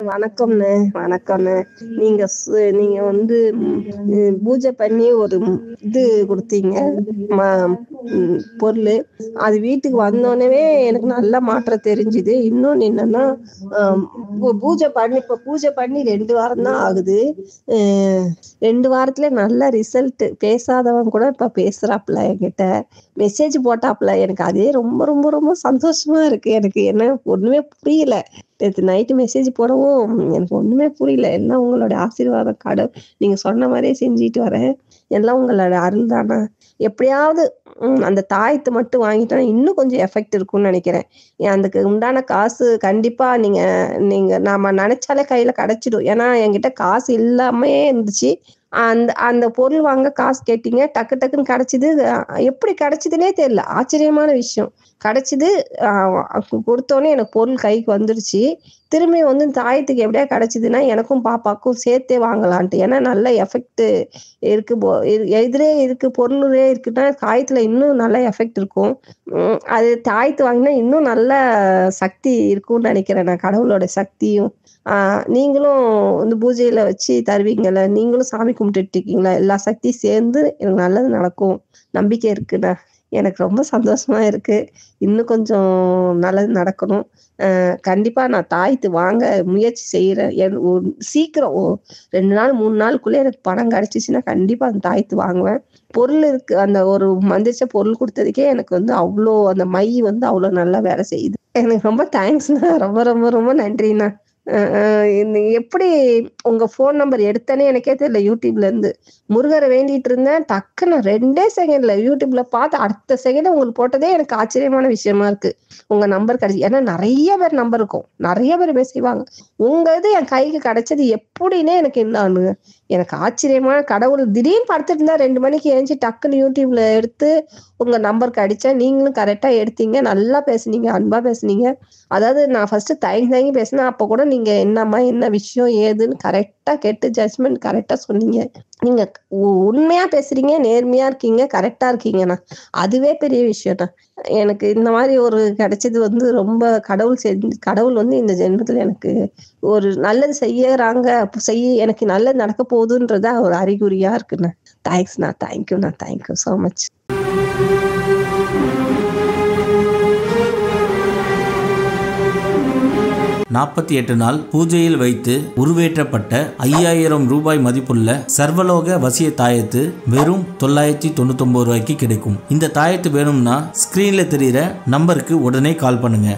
வணக்கம்ண்ணே, வணக்கம்ண்ணே. நீங்க வந்து பூஜை பண்ணி ஒரு இது குடுத்தீங்க. ம பொருளு. அது வீட்டுக்கு வந்தோனவே எனக்கு நல்ல மாற்றம் தெரிஞ்சுது. இன்னொன்னு என்னன்னா, பூஜை பண்ணி 2 வாரம் தான் ஆகுது. 2 வாரத்துல நல்ல ரிசல்ட். பேசாதவன் கூட இப்ப பேசுறாப்புல என்கிட்ட. மெசேஜ் போட்டாப்புல. எனக்கு அதே ரொம்ப ரொம்ப ரொம்ப சந்தோஷமா இருக்கு. எனக்கு என்ன ஒண்ணுமே புரியல. நேத்து நைட்டு மெசேஜ் போடவும் எனக்கு ஒண்ணுமே புரியல. எல்லாம் உங்களோட ஆசீர்வாதம். நீங்க சொன்ன மாதிரியே செஞ்சுட்டு வரேன். எல்லாம் உங்களோட அருள் தானா. எப்படியாவது அந்த தாயத்தை மட்டும் வாங்கிட்டா இன்னும் கொஞ்சம் எஃபெக்ட் இருக்கும்னு நினைக்கிறேன். அதுக்கு உண்டான காசு கண்டிப்பா நீங்க நீங்க நாம நினைச்சாலே கையில கிடைச்சிடும். ஏன்னா என்கிட்ட காசு இல்லாமே இருந்துச்சு. அந்த அந்த பொருள் வாங்க காசு கேட்டீங்க. டக்கு டக்குன்னு கிடைச்சிது. எப்படி கிடைச்சதுன்னே தெரியல. ஆச்சரியமான விஷயம். கிடைச்சிது. கொடுத்தோன்னே எனக்கு பொருள் கைக்கு வந்துருச்சு. திரும்பி வந்து தாயத்துக்கு எப்படியா கிடைச்சிதுன்னா எனக்கும் பாப்பாக்கும் சேர்த்தே வாங்கலான்ட்டு. ஏன்னா நல்ல எஃபெக்ட் இருக்கு. எதிரே இருக்கு, பொருளே இருக்குன்னா தாயத்துல இன்னும் நல்ல எஃபெக்ட் இருக்கும். அது தாயத்து வாங்கினா இன்னும் நல்ல சக்தி இருக்கும்னு நினைக்கிறேன். நான் கடவுளோட சக்தியும் நீங்களும் வந்து பூஜையில வச்சு தருவீங்கல்ல, நீங்களும் சாமி கும்பிட்டுட்டு இருக்கீங்களா, எல்லா சக்தியும் சேர்ந்து எனக்கு நல்லது நடக்கும் நம்பிக்கை இருக்குண்ணா. எனக்கு ரொம்ப சந்தோஷமா இருக்கு. இன்னும் கொஞ்சம் நல்லது நடக்கணும். கண்டிப்பா நான் தாயத்து வாங்க முயற்சி செய்யறேன். சீக்கிரம் 2 நாள் 3 நாளுக்குள்ளே எனக்கு பணம் கிடைச்சிச்சுன்னா கண்டிப்பா அந்த தாயத்து வாங்குவேன். பொருள் இருக்கு. அந்த ஒரு மந்திரிச்ச பொருள் கொடுத்ததுக்கே எனக்கு வந்து அவ்வளோ அந்த மை வந்து அவ்வளோ நல்லா வேலை செய்யுது. எனக்கு ரொம்ப தேங்க்ஸ்ண்ணா. ரொம்ப ரொம்ப ரொம்ப நன்றிண்ணா. எப்படி உங்க போன் நம்பர் எடுத்தேனே எனக்கே தெரியல. யூடியூப்ல இருந்து முருகரை வேண்டிட்டு இருந்தேன். டக்குன்னு 2 செகண்ட்ல யூடியூப்ல பார்த்து அடுத்த செகண்ட் உங்களுக்கு போட்டதே எனக்கு ஆச்சரியமான விஷயமா இருக்கு. உங்க நம்பர் கிடைச்சி. ஏன்னா நிறைய பேர் நம்பர் இருக்கும், நிறைய பேர் செய்வாங்க. உங்க இது என் கைக்கு கிடைச்சது எப்படின்னே எனக்கு எனக்கு ஆச்சரியமான கடவுள். திடீர்னு படுத்துட்டு இருந்தா 2 மணிக்கு ஏஞ்சி டக்குன்னு யூடியூப்ல எடுத்து உங்க நம்பருக்கு அடிச்சா நீங்களும் கரெக்டா எடுத்தீங்க. நல்லா பேசுனீங்க, அன்பா பேசுனீங்க. அதாவது நான் ஃபர்ஸ்ட் தயங்கி பேசினேன். அப்ப கூட நீங்க என்னம்மா என்ன விஷயம் ஏதுன்னு கரெக்டா கேட்டு ஜட்ஜ்மெண்ட் கரெக்டா சொன்னீங்க. நீங்க உண்மையா பேசுறீங்க, நேர்மையா இருக்கீங்க, கரெக்டா இருக்கீங்கண்ணா. அதுவே பெரிய விஷயம்ண்ணா. எனக்கு இந்த மாதிரி ஒரு கிடைச்சது வந்து ரொம்ப கடவுள் வந்து இந்த ஜென்மத்துல எனக்கு ஒரு நல்லது எனக்கு நல்லது நடக்க போகுதுன்றதா ஒரு அறிகுறியா இருக்குண்ணா. தேங்க்ஸ்ண்ணா. தேங்க்யூண்ணா. Thank you so much. 48 நாள் பூஜையில் வைத்து உருவேற்றப்பட்ட 5000 ரூபாய் மதிப்புள்ள சர்வலோக வசிய தாயத்து வெறும் 999 ரூபாய்க்கு கிடைக்கும். இந்த தாயத்து வேணும்னா ஸ்கிரீன்ல தெரியுற நம்பருக்கு உடனே கால் பண்ணுங்க.